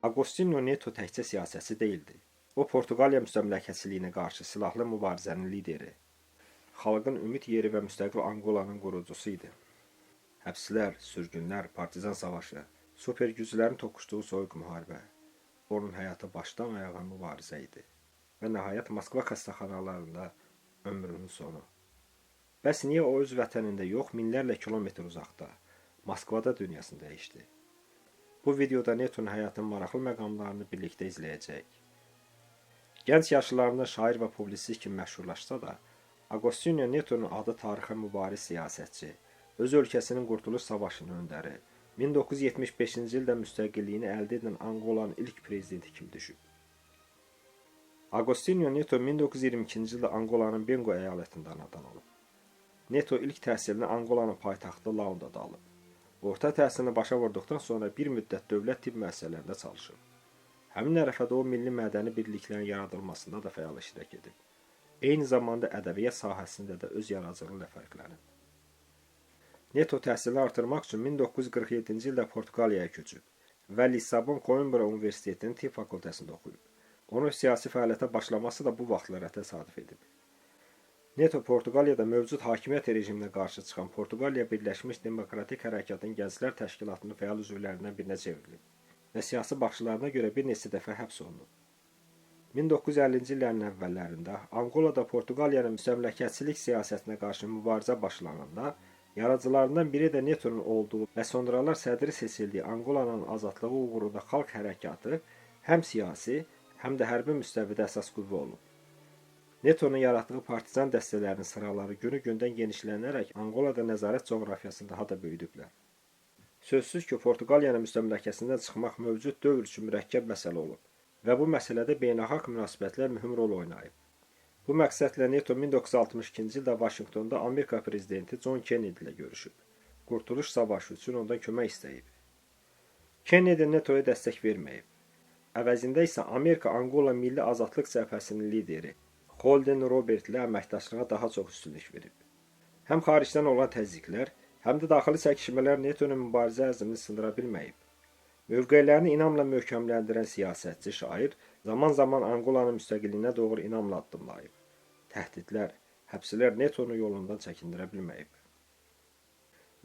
Agostinho Neto təkcə siyasətçi deyildi. O, Portuqaliya müstəmləkəçiliyinə qarşı silahlı mübarizənin lideri, xalqın ümid yeri və müstəqil Angolanın qurucusu idi. Həbslər, sürgünlər, partizan savaşı, super güclərin toqquşduğu soyuq müharibə, onun həyatı başdan ayağa mübarizə idi və nəhayət Moskva xəstəxanalarında ömrünün sonu. Bəs niyə o öz vətənində yox, minlərlə kilometr uzaqda, Moskvada dünyasını dəyişdi? Bu videoda Netonun həyatının maraqlı məqamlarını birlikdə izləyəcəyik. Gənc yaşlarında şair və publisist kimi məşhurlaşsa da, Agostinho Netonun adı tarixə mübariz siyasətçi, öz ölkəsinin Qurtuluş Savaşının öndəri, 1975-ci ildə müstəqilliyini əldə edən Angolanın ilk prezidenti kimi düşüb. Agostinho Neto 1922-ci ildə Angolanın Bengo əyalətində anadan olub. Neto ilk təhsilini Angolanın paytaxtı Laundada alıb. Orta təhsilini başa vurduqdan sonra bir müddət dövlət tibb müəssisələrində çalışıb. Həmin ərəfədə o milli mədəni birliklərin yaradılmasında da fəal iştirak edib. Eyni zamanda ədəbiyyat sahəsində də öz yaradıcılığı ilə fərqlənib. Neto təhsilini artırmaq üçün 1947-ci ildə Portuqaliyaya köçüb və Lissabon Coimbra Universitetinin tibb fakültəsində oxuyub. Onun siyasi fəaliyyətə başlaması da bu vaxtlara təsadüf edib. Neto Portuqaliyada mövcud hakimiyyət rejiminə qarşı çıxan Portuqaliya Birləşmiş Demokratik Hərəkatın Gənclər Təşkilatının fəal üzvlərindən birinə çevrilib və siyasi baxışlarına görə bir neçə dəfə həbs olunub. 1950-ci illərin əvvəllərində Angolada Portuqaliyanın müstəmləkəçilik siyasətinə qarşı mübarizə başlananda, yaradıcılarından biri də Netonun olduğu və sonralar sədri seçildiyi Angolanın azadlığı uğrunda xalq hərəkatı həm siyasi, həm də hərbi müstəvidə əsas qüvvə olub. Netonun yaratdığı partizan dəstələrinin sıraları günü-gündən genişlənərək Angolada nəzarət coğrafiyasını daha da böyüdüblər. Sözsüz ki, Portuqaliyanın müstəmləkəsindən çıxmaq mövcud dövr üçün mürəkkəb məsələ olub və bu məsələdə beynəlxalq münasibətlər mühüm rol oynayıb. Bu məqsədlə Neto 1962-ci ildə Vaşinqtonda Amerika prezidenti John Kennedy ilə görüşüb. Qurtuluş Savaşı üçün ondan kömək istəyib. Kennedy Netoya dəstək verməyib. Əvəzində isə Amerika Angola Milli Azadlıq Cəbhəsinin lideri Holden Robert ilə əməkdaşlığa daha çox üstünlük verib. Həm xaricdən olan təzyiqlər, həm də daxili çəkişmələr Netonun mübarizə əzmini sındıra bilməyib. Mövqelərini inamla möhkəmləndirən siyasətçi şair zaman-zaman Angolanın müstəqilliyinə doğru inamla addımlayıb. Təhdidlər, həbslər Netonu yolundan çəkindirə bilməyib.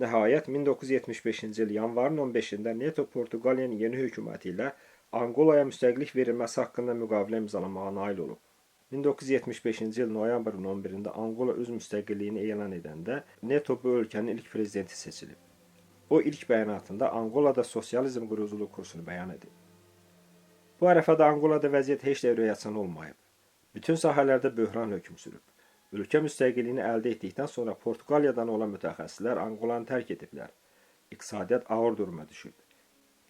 Nəhayət 1975-ci il yanvarın 15-də Neto Portuqaliyanın yeni hökuməti ilə Angolaya müstəqillik verilməsi haqqında müqavilə imzalamağa nail olub. 1975-ci il noyabrın 11-də Angola öz müstəqilliyini elan edəndə Neto bu ölkənin ilk prezidenti seçilib. O ilk bəyanatında Angolada sosializm quruculuq kursunu bəyan edib. Bu ərəfədə Angolada vəziyyət heç də ürəkaçan olmayıb. Bütün sahələrdə böhran hökm sürüb. Ölkə müstəqilliyini əldə etdikdən sonra Portuqaliyadan olan mütəxəssislər Angolanı tərk ediblər. İqtisadiyyat ağır duruma düşüb.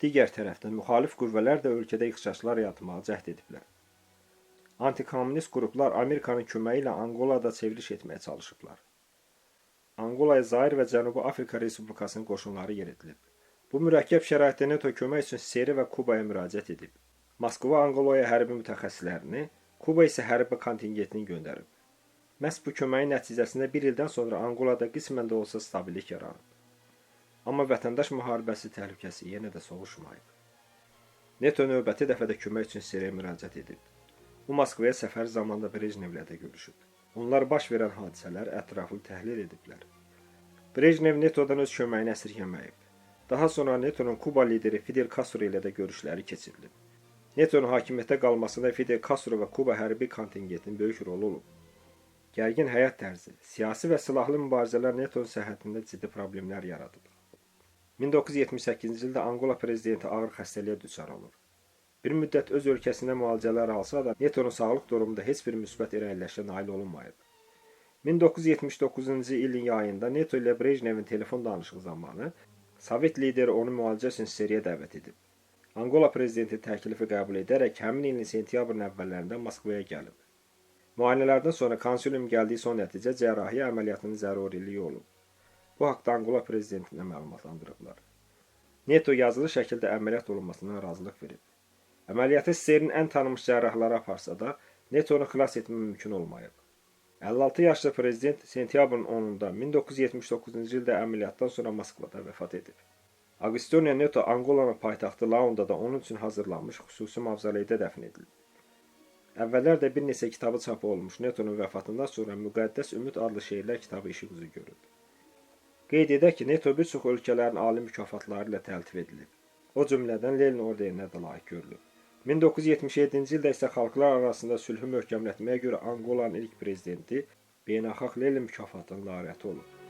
Digər tərəfdən müxalif qüvvələr də ölkədə ixşşlar yaratmağa cəhd ediblər. Antikomünist qruplar Amerikanın köməyi ilə Angolada çevriliş etməyə çalışıblar. Angolaya Zair və Cənubi Afrika Respublikasının qoşunları yeridilib. Bu mürəkkəb şəraitdə Neto kömək üçün Seri və Kubaya müraciət edib. Moskva Angolaya hərbi mütəxəssislərini, Kuba isə hərbi kontingentini göndərib. Məhz bu köməyin nəticəsində bir ildən sonra Angolada qismən də olsa stabillik yaranıb. Amma vətəndaş müharibəsi təhlükəsi yenə də sovuşmayıb. Neto növbəti dəfədə kömək üçün Seriyə müraciət edib. Bu Moskvaya səfər zamanında Brejnevlə də görüşüb. Onlar baş verən hadisələr ətraflı təhlil ediblər. Brejnev Netodan öz köməyini əsirgəməyib. Daha sonra Netonun Kuba lideri Fidel Castro ilə də görüşləri keçirilib. Netonun hakimiyyətə qalmasında Fidel Castro və Kuba hərbi kontingentinin böyük rolu olub. Gərgin həyat tərzi, siyasi və silahlı mübarizələr Netonun səhhətində ciddi problemlər yaradıb. 1978-ci ildə Angola prezidenti ağır xəstəliyə düçar olur. Bir müddət öz ölkəsində müalicələr alsa da, Netonun sağlıq durumunda heç bir müsbət irəliləyişə nail olunmayıb. 1979-cu ilin yayında Neto ilə Brejnevin telefon danışığı zamanı Sovet lideri onu müalicə üçün Seriyə dəvət edib. Angola prezidenti təklifi qəbul edərək həmin ilin sentyabrın əvvəllərində Moskvaya gəlib. Müayinələrdən sonra konsilium gəldiyi son nəticə cərrahiyyə əməliyyatının zəruriliyi olub. Bu haqda Angola prezidentinə məlumatlandırıblar. Neto yazılı şəkildə əməliyyat olunmasına razılıq verib. Əməliyyatı Serin ən tanınmış cərrahları aparsa da, Netonu xilas etmə mümkün olmayıb. 56 yaşlı prezident sentyabrın 10-da 1979-cu ildə əməliyyatdan sonra Moskvada vəfat edib. Agostinho Neto Angolanın paytaxtı Laondada onun üçün hazırlanmış xüsusi mavzoleydə dəfn edilib. Əvvəllər də bir neçə kitabı çapı olmuş Netonun vəfatından sonra Müqəddəs Ümid adlı şeirlər kitabı işıq üzü görüb. Qeyd edək ki, Neto bir çox ölkələrin ali mükafatları ilə təltif edilib. O cümlədən Lenin orderinə də layiq görülüb. 1977-ci ildə isə xalqlar arasında sülhü möhkəmlətməyə görə Angolanın ilk prezidenti beynəlxalq Lenin mükafatının laureatı olub.